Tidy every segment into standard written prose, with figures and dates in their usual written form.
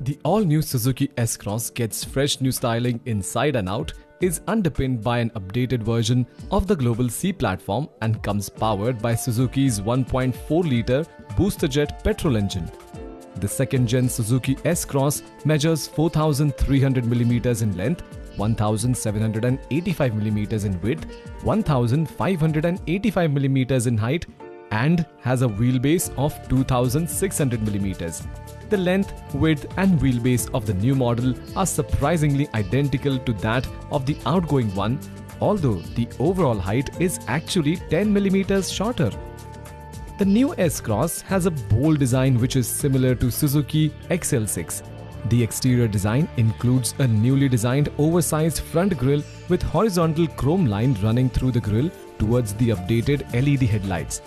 The all-new Suzuki S-Cross gets fresh new styling inside and out, is underpinned by an updated version of the global C platform and comes powered by Suzuki's 1.4-litre booster jet petrol engine. The second-gen Suzuki S-Cross measures 4,300mm in length, 1,785mm in width, 1,585mm in height, and has a wheelbase of 2,600mm. The length, width and wheelbase of the new model are surprisingly identical to that of the outgoing one, although the overall height is actually 10mm shorter. The new S-Cross has a bold design which is similar to Suzuki XL6. The exterior design includes a newly designed oversized front grille with horizontal chrome line running through the grille towards the updated LED headlights.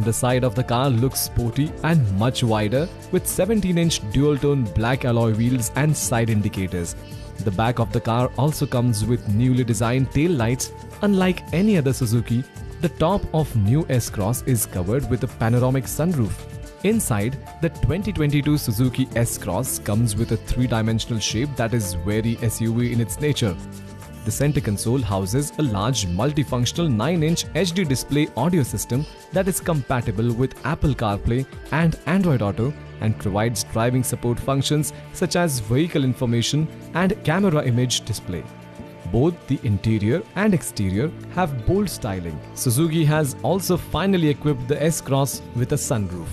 The side of the car looks sporty and much wider with 17-inch dual-tone black alloy wheels and side indicators. The back of the car also comes with newly designed tail lights. Unlike any other Suzuki, the top of new S-Cross is covered with a panoramic sunroof. Inside, the 2022 Suzuki S-Cross comes with a three-dimensional shape that is very SUV in its nature. The center console houses a large multifunctional 9-inch HD display audio system that is compatible with Apple CarPlay and Android Auto and provides driving support functions such as vehicle information and camera image display. Both the interior and exterior have bold styling. Suzuki has also finally equipped the S-Cross with a sunroof.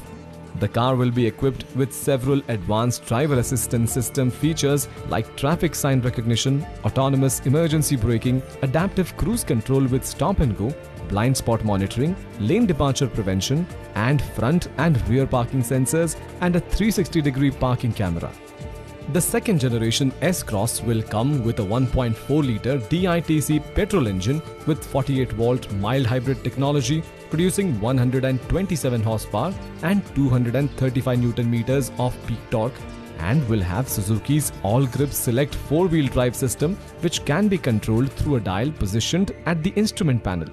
The car will be equipped with several advanced driver assistance system features like traffic sign recognition, autonomous emergency braking, adaptive cruise control with stop and go, blind spot monitoring, lane departure prevention, and front and rear parking sensors and a 360-degree parking camera. The second generation S-Cross will come with a 1.4-litre DITC petrol engine with 48-volt mild hybrid technology producing 127 horsepower and 235 Nm of peak torque, and will have Suzuki's ALLGRIP Select 4-wheel drive system which can be controlled through a dial positioned at the instrument panel.